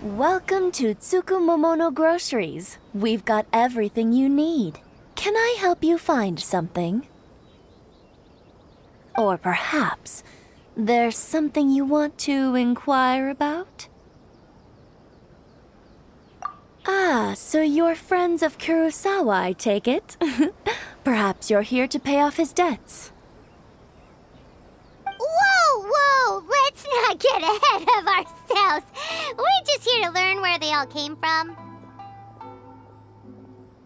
Welcome to Tsukumomono Groceries. We've got everything you need. Can I help you find something? Or perhaps there's something you want to inquire about? Ah, so you're friends of Kurosawa, I take it. Perhaps you're here to pay off his debts. Whoa! Let's not get ahead of ourselves. We're just here to learn where they all came from.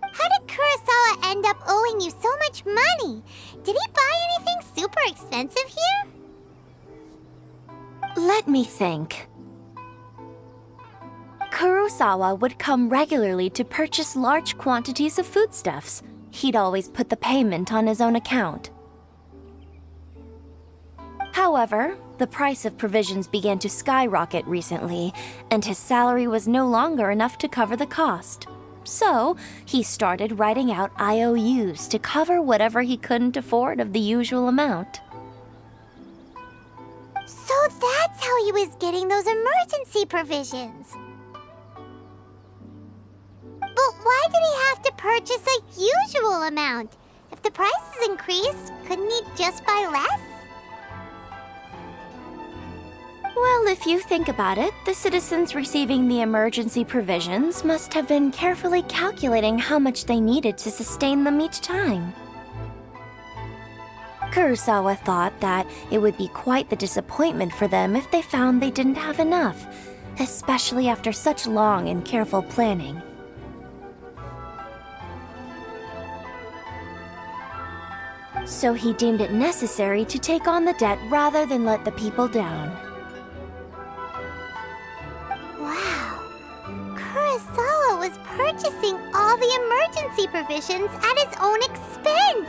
How did Kurosawa end up owing you so much money? Did he buy anything super expensive here? Let me think. Kurosawa would come regularly to purchase large quantities of foodstuffs. He'd always put the payment on his own account. However, the price of provisions began to skyrocket recently, and his salary was no longer enough to cover the cost. So, he started writing out IOUs to cover whatever he couldn't afford of the usual amount. So that's how he was getting those emergency provisions. But why did he have to purchase a usual amount? If the prices increased, couldn't he just buy less? Well, if you think about it, the citizens receiving the emergency provisions must have been carefully calculating how much they needed to sustain them each time. Kurosawa thought that it would be quite the disappointment for them if they found they didn't have enough, especially after such long and careful planning. So he deemed it necessary to take on the debt rather than let the people down. Wow, Kurosawa was purchasing all the emergency provisions at his own expense.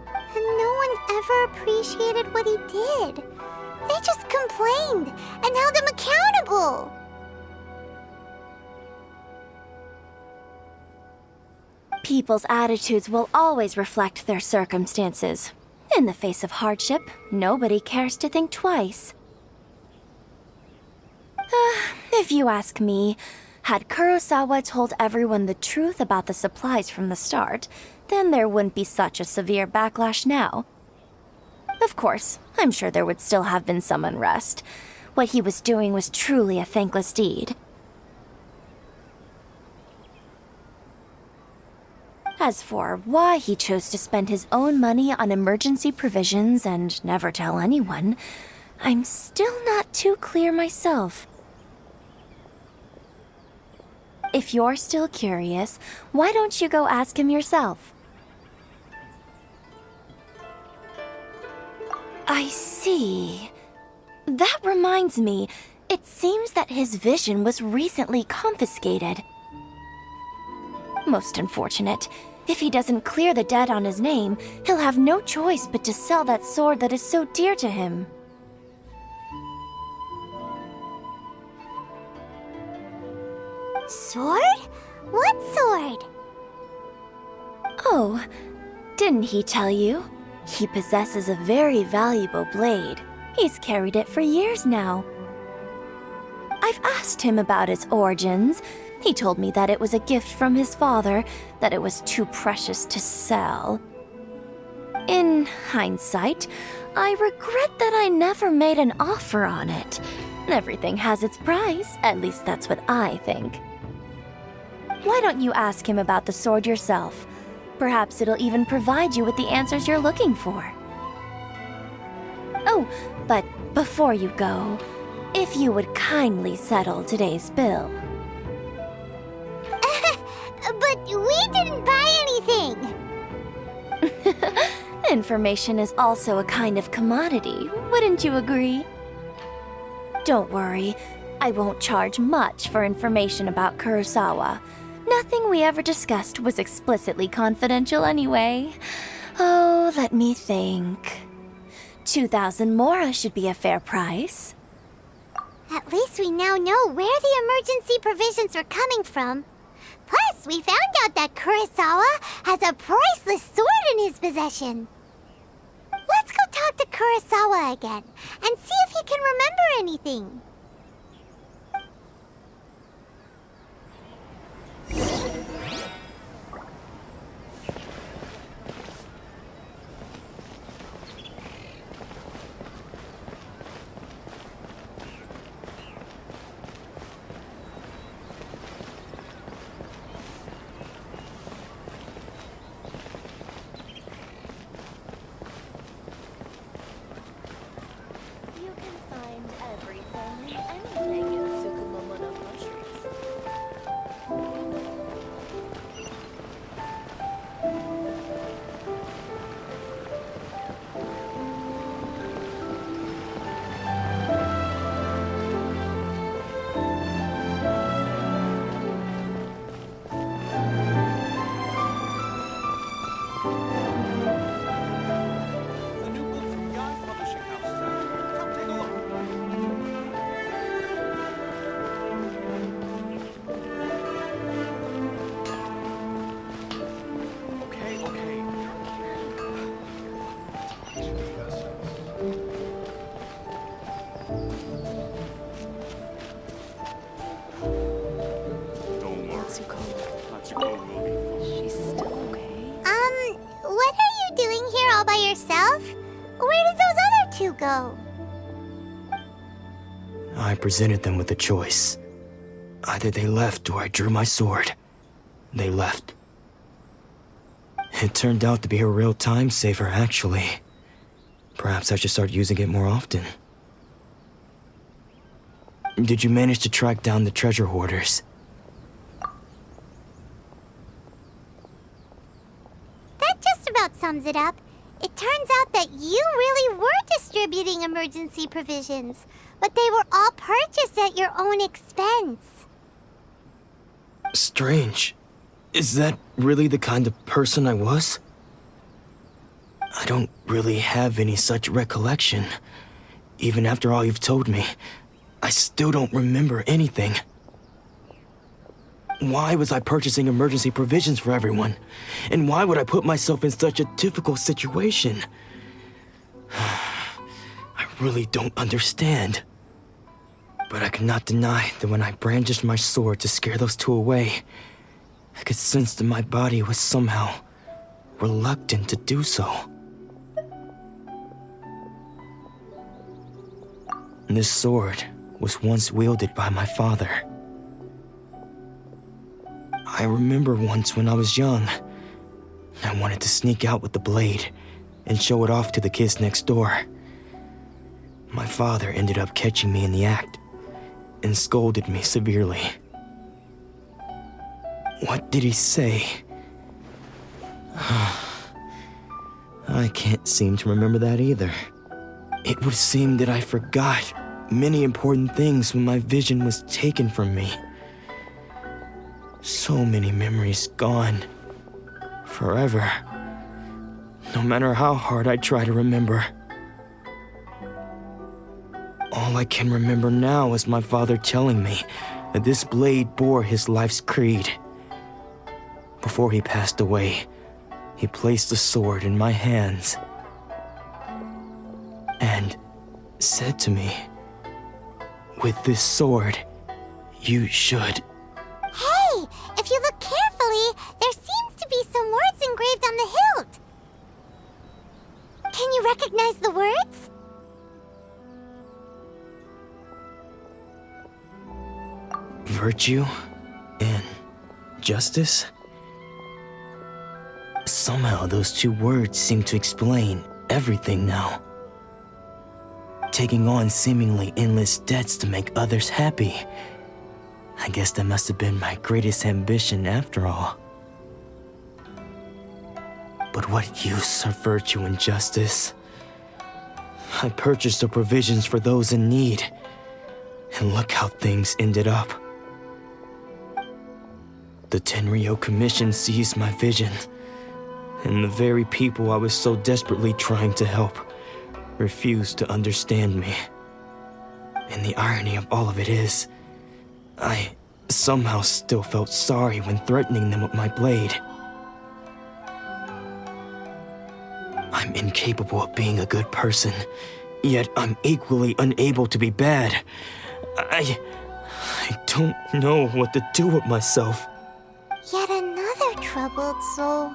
And no one ever appreciated what he did. They just complained and held him accountable. People's attitudes will always reflect their circumstances. In the face of hardship, nobody cares to think twice. If you ask me, had Kurosawa told everyone the truth about the supplies from the start, then there wouldn't be such a severe backlash now. Of course, I'm sure there would still have been some unrest. What he was doing was truly a thankless deed. As for why he chose to spend his own money on emergency provisions and never tell anyone, I'm still not too clear myself. If you're still curious, why don't you go ask him yourself? I see. That reminds me, it seems that his vision was recently confiscated. Most unfortunate. If he doesn't clear the debt on his name, he'll have no choice but to sell that sword that is so dear to him. Sword? What sword? Oh, didn't he tell you? He possesses a very valuable blade. He's carried it for years now. I've asked him about its origins. He told me that it was a gift from his father, that it was too precious to sell. In hindsight, I regret that I never made an offer on it. Everything has its price, at least that's what I think. Why don't you ask him about the sword yourself? Perhaps it'll even provide you with the answers you're looking for. Oh, but before you go, if you would kindly settle today's bill. But we didn't buy anything. Information is also a kind of commodity, wouldn't you agree? Don't worry, I won't charge much for information about Kurosawa. Nothing we ever discussed was explicitly confidential anyway. Oh, let me think. 2,000 mora should be a fair price. At least we now know where the emergency provisions are coming from. Plus, we found out that Kurosawa has a priceless sword in his possession. Let's go talk to Kurosawa again and see if he can remember anything. go? I presented them with a choice. Either they left or I drew my sword. They left. It turned out to be a real time saver, actually. Perhaps I should start using it more often. Did you manage to track down the treasure hoarders? That just about sums it up. It turns out that you really were distributing emergency provisions, but they were all purchased at your own expense. Strange. Is that really the kind of person I was? I don't really have any such recollection. Even after all you've told me, I still don't remember anything. Why was I purchasing emergency provisions for everyone? And why would I put myself in such a difficult situation? I really don't understand. But I cannot deny that when I brandished my sword to scare those two away, I could sense that my body was somehow reluctant to do so. This sword was once wielded by my father. I remember once when I was young, I wanted to sneak out with the blade and show it off to the kids next door. My father ended up catching me in the act and scolded me severely. What did he say? I can't seem to remember that either. It would seem that I forgot many important things when my vision was taken from me. So many memories gone. Forever. No matter how hard I try to remember. All I can remember now is my father telling me that this blade bore his life's creed. Before he passed away, he placed the sword in my hands and said to me, "With this sword, you should..." Hey, if you look carefully, there seems to be some words engraved on the hilt. Can you recognize the words? Virtue and justice? Somehow those two words seem to explain everything now. Taking on seemingly endless debts to make others happy. I guess that must have been my greatest ambition after all. But what use are virtue and justice? I purchased the provisions for those in need, and look how things ended up. The II-Geo Commission seized my vision, and the very people I was so desperately trying to help refused to understand me. And the irony of all of it is, I somehow still felt sorry when threatening them with my blade. I'm incapable of being a good person, yet I'm equally unable to be bad. I don't know what to do with myself. Yet another troubled soul.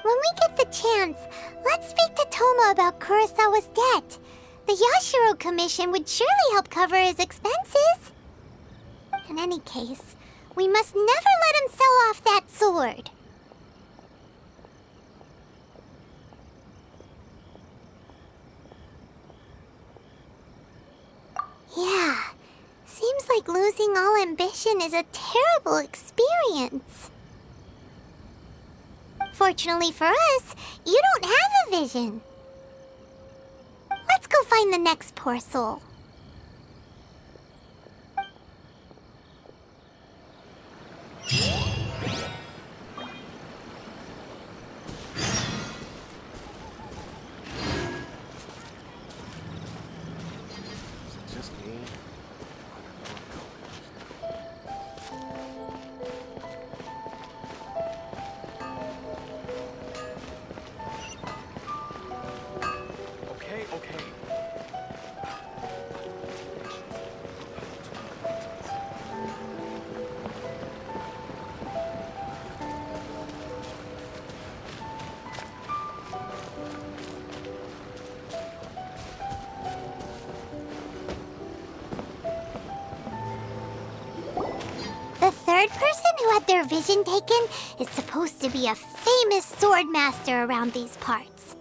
When we get the chance, let's speak to Toma about Kurosawa's debt. The Yashiro Commission would surely help cover his expenses. In any case, we must never let him sell off that sword. Yeah, seems like losing all ambition is a terrible experience. Fortunately for us, you don't have a vision. Let's go find the next poor soul. third person who had their vision taken is supposed to be a famous sword master around these parts.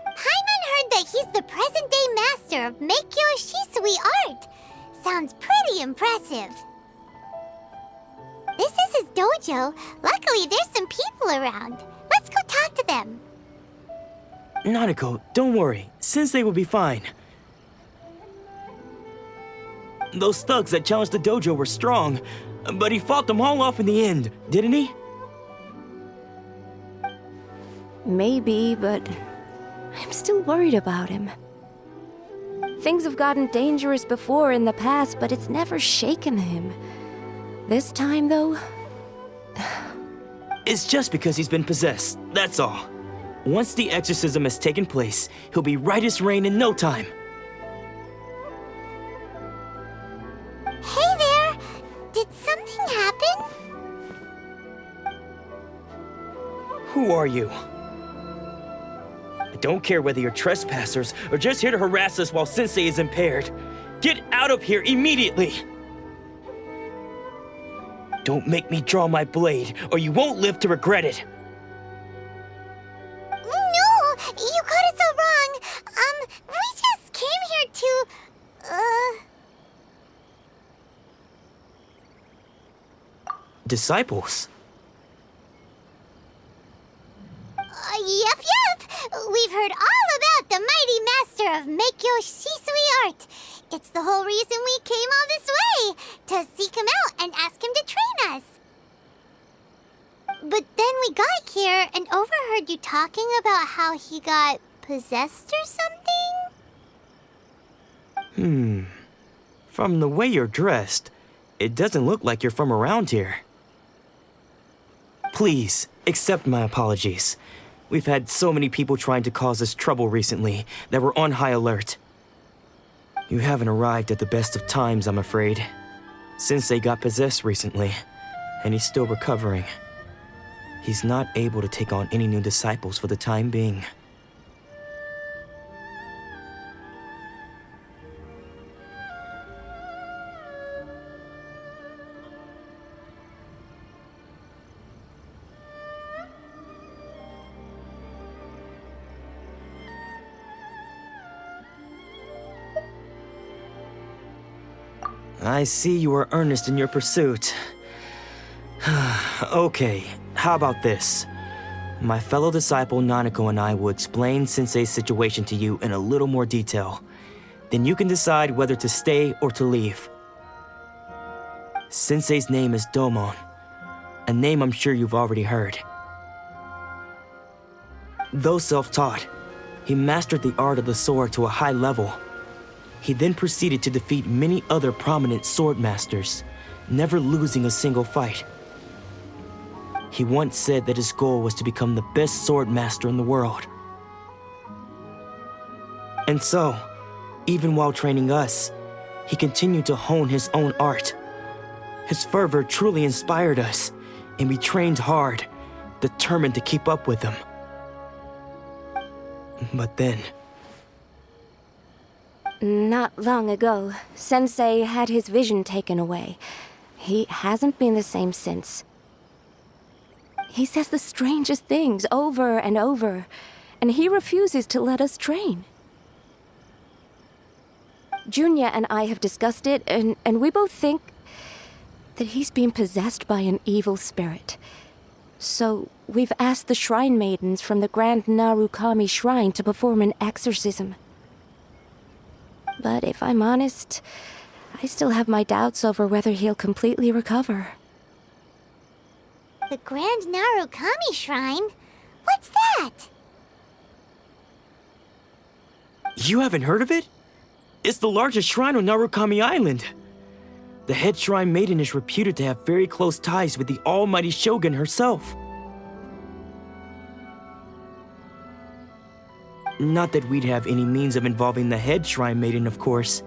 Paimon heard that he's the present-day master of Meikyo Shisui art. Sounds pretty impressive. This is his dojo. Luckily, there's some people around. Let's go talk to them. Nanako, don't worry. Sensei will be fine. Those thugs that challenged the dojo were strong, but he fought them all off in the end, didn't he? Maybe, but I'm still worried about him. Things have gotten dangerous before in the past, but it's never shaken him. This time, though... It's just because he's been possessed, that's all. Once the exorcism has taken place, he'll be right as rain in no time. Hey there! Did something happen? Who are you? I don't care whether you're trespassers or just here to harass us while Sensei is impaired. Get out of here immediately! Don't make me draw my blade, or you won't live to regret it. No! You got it so wrong! We just came here to... Disciples? Yep. We've heard all about the mighty master of Meikyo Shisui art. It's the whole reason we came all this way, to seek him out and ask him to train us. But then we got here and overheard you talking about how he got possessed or something? From the way you're dressed, it doesn't look like you're from around here. Please, accept my apologies. We've had so many people trying to cause us trouble recently that we're on high alert. You haven't arrived at the best of times, I'm afraid. Sensei got possessed recently, and he's still recovering. He's not able to take on any new disciples for the time being. I see you are earnest in your pursuit. Okay, how about this? My fellow disciple Nanako and I will explain Sensei's situation to you in a little more detail. Then you can decide whether to stay or to leave. Sensei's name is Domon, a name I'm sure you've already heard. Though self-taught, he mastered the art of the sword to a high level. He then proceeded to defeat many other prominent sword masters, never losing a single fight. He once said that his goal was to become the best sword master in the world. And so, even while training us, he continued to hone his own art. His fervor truly inspired us, and we trained hard, determined to keep up with him. But then... Not long ago, Sensei had his vision taken away. He hasn't been the same since. He says the strangest things over and over, and he refuses to let us train. Junya and I have discussed it, and we both think that he's been possessed by an evil spirit. So we've asked the shrine maidens from the Grand Narukami Shrine to perform an exorcism. But if I'm honest, I still have my doubts over whether he'll completely recover. The Grand Narukami Shrine? What's that? You haven't heard of it? It's the largest shrine on Narukami Island. The head shrine maiden is reputed to have very close ties with the almighty Shogun herself. Not that we'd have any means of involving the head shrine maiden, of course.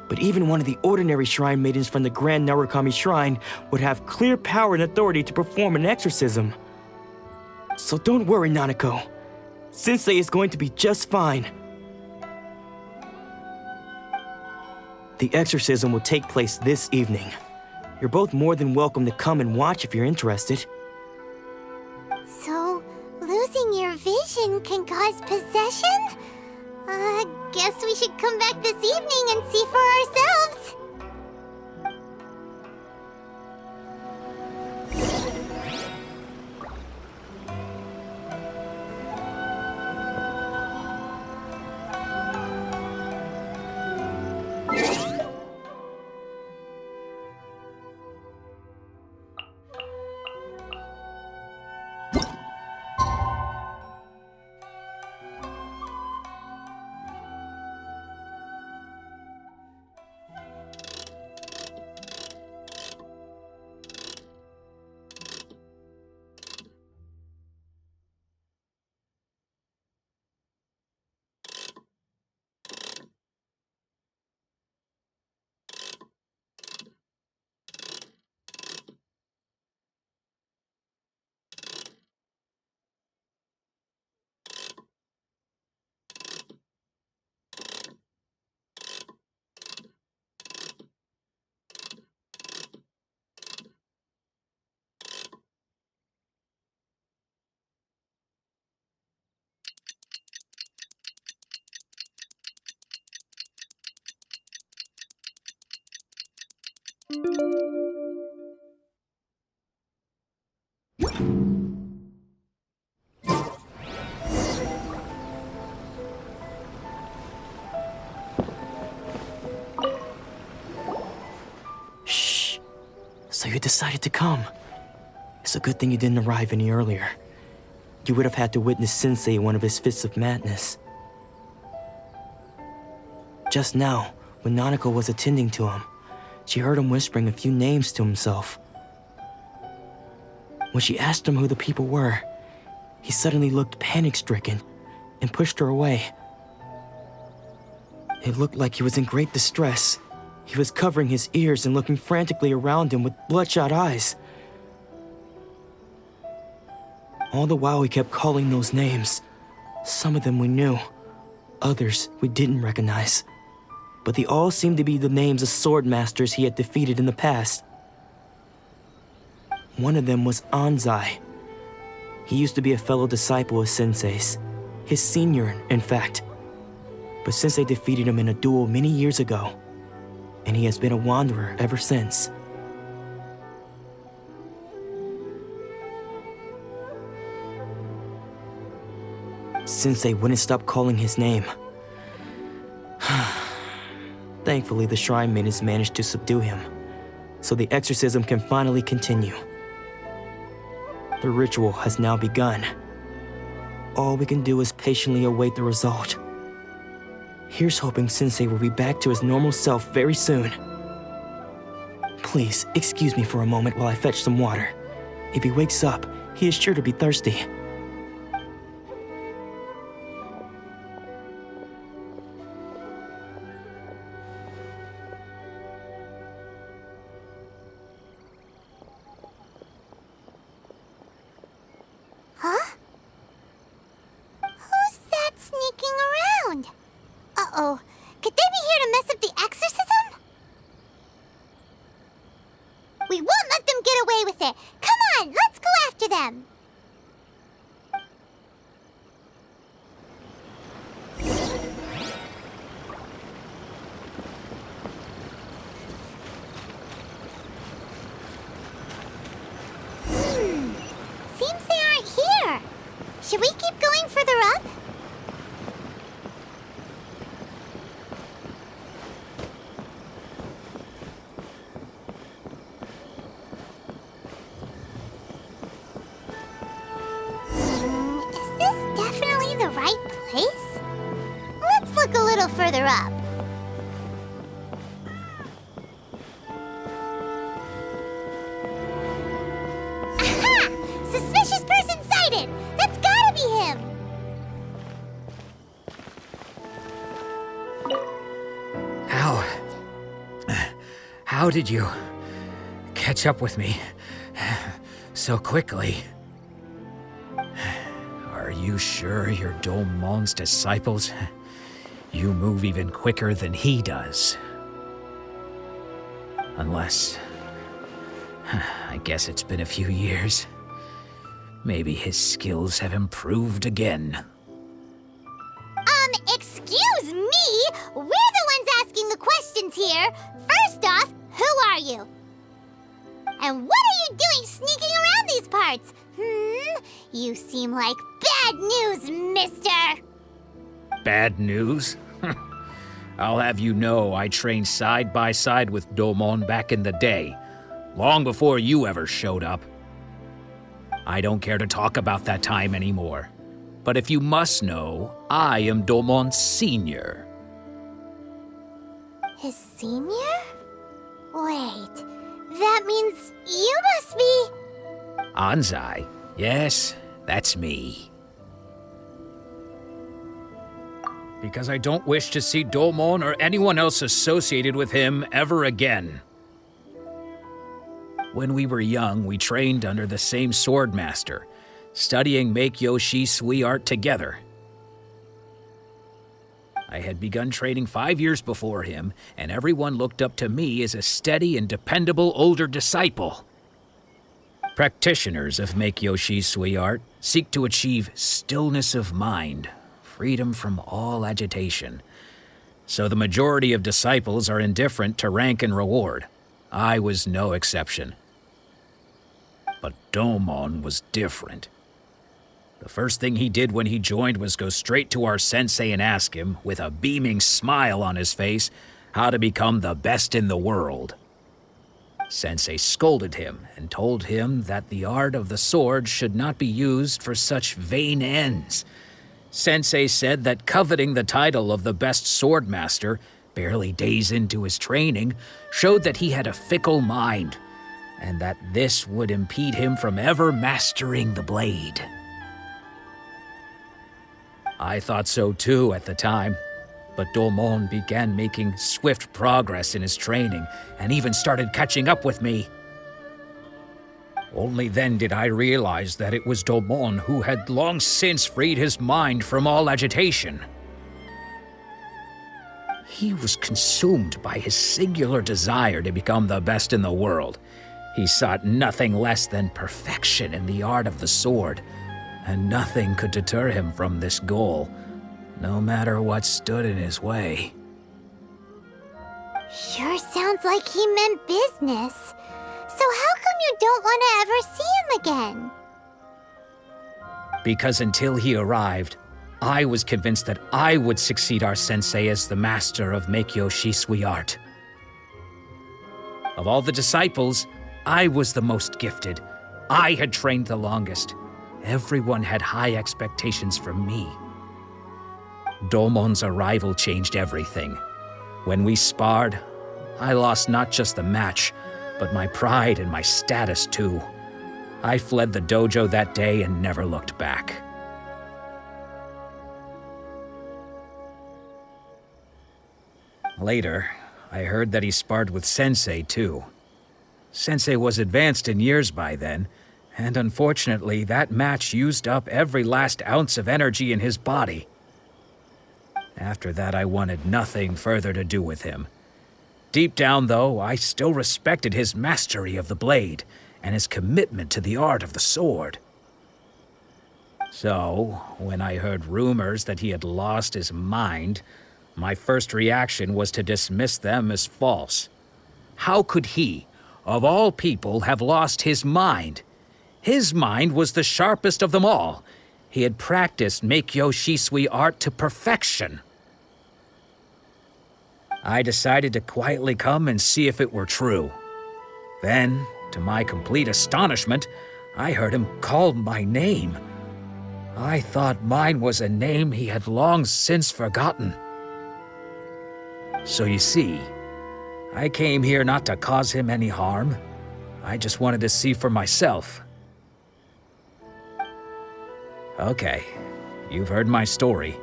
But even one of the ordinary shrine maidens from the Grand Narukami Shrine would have clear power and authority to perform an exorcism. So don't worry, Nanako. Sensei is going to be just fine. The exorcism will take place this evening. You're both more than welcome to come and watch if you're interested. So, losing your vision can cause possession? Guess we should come back this evening and see for ourselves. Shh. So you decided to come. It's a good thing you didn't arrive any earlier. You would have had to witness Sensei in one of his fits of madness. Just now, when Nanako was attending to him, she heard him whispering a few names to himself. When she asked him who the people were, he suddenly looked panic-stricken and pushed her away. It looked like he was in great distress. He was covering his ears and looking frantically around him with bloodshot eyes. All the while he kept calling those names. Some of them we knew, others we didn't recognize. But they all seemed to be the names of sword masters he had defeated in the past. One of them was Anzai. He used to be a fellow disciple of Sensei's, his senior, in fact. But Sensei defeated him in a duel many years ago, and he has been a wanderer ever since. Sensei wouldn't stop calling his name. Thankfully, the shrine maidens managed to subdue him, so the exorcism can finally continue. The ritual has now begun. All we can do is patiently await the result. Here's hoping Sensei will be back to his normal self very soon. Please, excuse me for a moment while I fetch some water. If he wakes up, he is sure to be thirsty. Huh? Who's that sneaking around? Uh-oh. Could they be here to mess up the exorcism? We won't let them get away with it. Come on, let's go after them. Seems they aren't here. Should we keep going further up? Is this definitely the right place? Let's look a little further up. Aha! Suspicious person sighted! That's gotta be him! How did you catch up with me so quickly? Are you sure you're Domon's disciples? You move even quicker than he does. Unless I guess it's been a few years. Maybe his skills have improved again. Excuse me? We're the ones asking the questions here. First off, who are you? And what are you doing sneaking around these parts? You seem like bad news, mister. Bad news? I'll have you know I trained side by side with Domon back in the day, long before you ever showed up. I don't care to talk about that time anymore. But if you must know, I am Domon's senior. His senior? Wait, that means you must be... Anzai? Yes, that's me. Because I don't wish to see Domon or anyone else associated with him ever again. When we were young, we trained under the same swordmaster, studying Meikyo Shisui art together. I had begun training 5 years before him, and everyone looked up to me as a steady and dependable older disciple. Practitioners of Meikyo Shisui art seek to achieve stillness of mind, freedom from all agitation. So the majority of disciples are indifferent to rank and reward. I was no exception. But Domon was different. The first thing he did when he joined was go straight to our sensei and ask him, with a beaming smile on his face, how to become the best in the world. Sensei scolded him and told him that the art of the sword should not be used for such vain ends. Sensei said that coveting the title of the best swordmaster, barely days into his training, showed that he had a fickle mind, and that this would impede him from ever mastering the blade. I thought so too at the time, but Domon began making swift progress in his training and even started catching up with me. Only then did I realize that it was Domon who had long since freed his mind from all agitation. He was consumed by his singular desire to become the best in the world. He sought nothing less than perfection in the art of the sword, and nothing could deter him from this goal, no matter what stood in his way. Sure sounds like he meant business. So how come you don't want to ever see him again? Because until he arrived, I was convinced that I would succeed our sensei as the master of Meikyo Shisui art. Of all the disciples, I was the most gifted. I had trained the longest. Everyone had high expectations from me. Domon's arrival changed everything. When we sparred, I lost not just the match, but my pride and my status too. I fled the dojo that day and never looked back. Later, I heard that he sparred with Sensei too. Sensei was advanced in years by then, and unfortunately that match used up every last ounce of energy in his body. After that, I wanted nothing further to do with him. Deep down, though, I still respected his mastery of the blade and his commitment to the art of the sword. So, when I heard rumors that he had lost his mind, my first reaction was to dismiss them as false. How could he, of all people, have lost his mind? His mind was the sharpest of them all. He had practiced Meikyo Shisui art to perfection. I decided to quietly come and see if it were true. Then, to my complete astonishment, I heard him call my name. I thought mine was a name he had long since forgotten. So you see, I came here not to cause him any harm. I just wanted to see for myself. Okay, you've heard my story.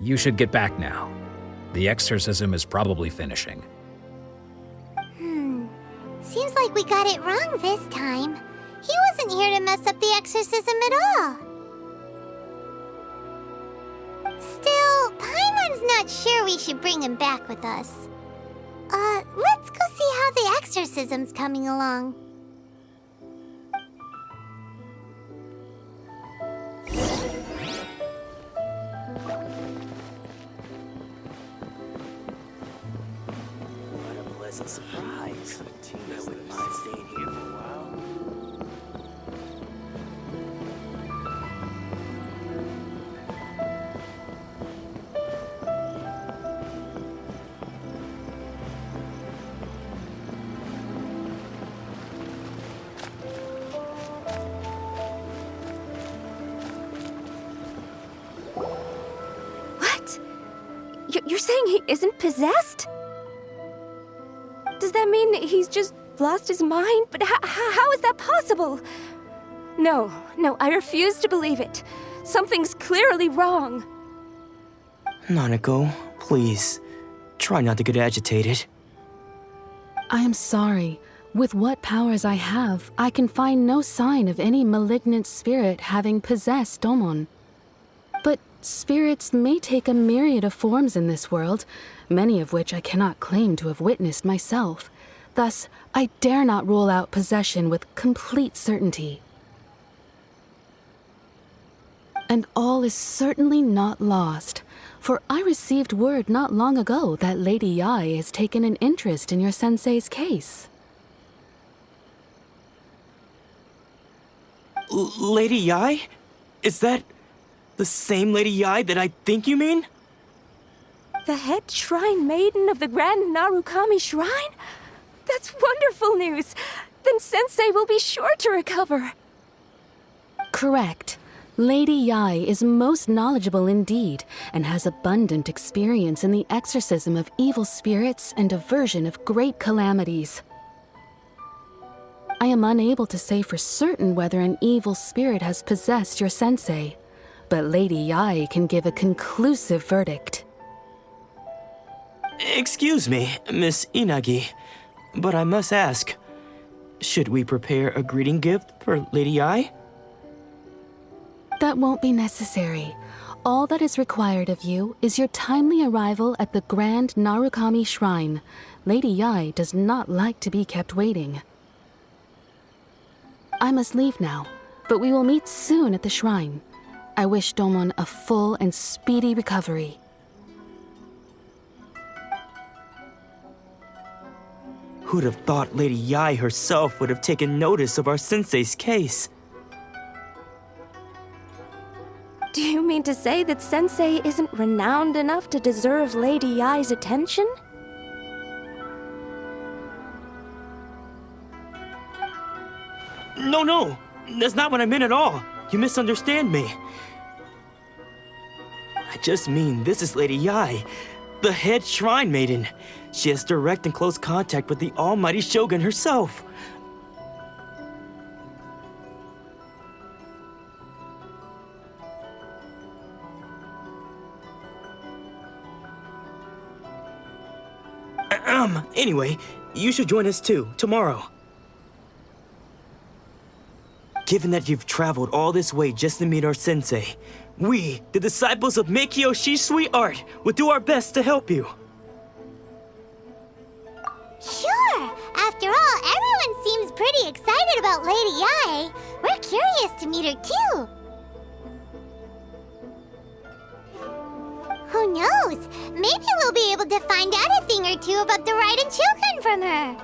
You should get back now. The exorcism is probably finishing. Seems like we got it wrong this time. He wasn't here to mess up the exorcism at all. Still, Paimon's not sure we should bring him back with us. Let's go see how the exorcism's coming along. pleasant surprise. I wouldn't mind staying here for a while. What? You're saying he isn't possessed? Does that mean he's just lost his mind? But how is that possible? No, I refuse to believe it. Something's clearly wrong. Nanako, please, try not to get agitated. I am sorry. With what powers I have, I can find no sign of any malignant spirit having possessed Domon. But spirits may take a myriad of forms in this world, many of which I cannot claim to have witnessed myself. Thus, I dare not rule out possession with complete certainty. And all is certainly not lost, for I received word not long ago that Lady Yae has taken an interest in your sensei's case. Lady Yae? Is that the same Lady Yae that I think you mean? The head shrine maiden of the Grand Narukami Shrine? That's wonderful news! Then Sensei will be sure to recover. Correct. Lady Yae is most knowledgeable indeed, and has abundant experience in the exorcism of evil spirits and aversion of great calamities. I am unable to say for certain whether an evil spirit has possessed your sensei, but Lady Yae can give a conclusive verdict. Excuse me, Miss Inagi, but I must ask, should we prepare a greeting gift for Lady Yae? That won't be necessary. All that is required of you is your timely arrival at the Grand Narukami Shrine. Lady Yae does not like to be kept waiting. I must leave now, but we will meet soon at the shrine. I wish Domon a full and speedy recovery. Who'd have thought Lady Yae herself would have taken notice of our sensei's case? Do you mean to say that Sensei isn't renowned enough to deserve Lady Yae's attention? No, that's not what I meant at all. You misunderstand me. I just mean this is Lady Yae, the head shrine maiden. She has direct and close contact with the almighty Shogun herself. Anyway, you should join us too, tomorrow. Given that you've traveled all this way just to meet our sensei, we, the disciples of Meikyo Shisui Art, will do our best to help you. Sure! After all, everyone seems pretty excited about Lady Yae. We're curious to meet her too. Who knows? Maybe we'll be able to find out a thing or two about the Raiden children from her.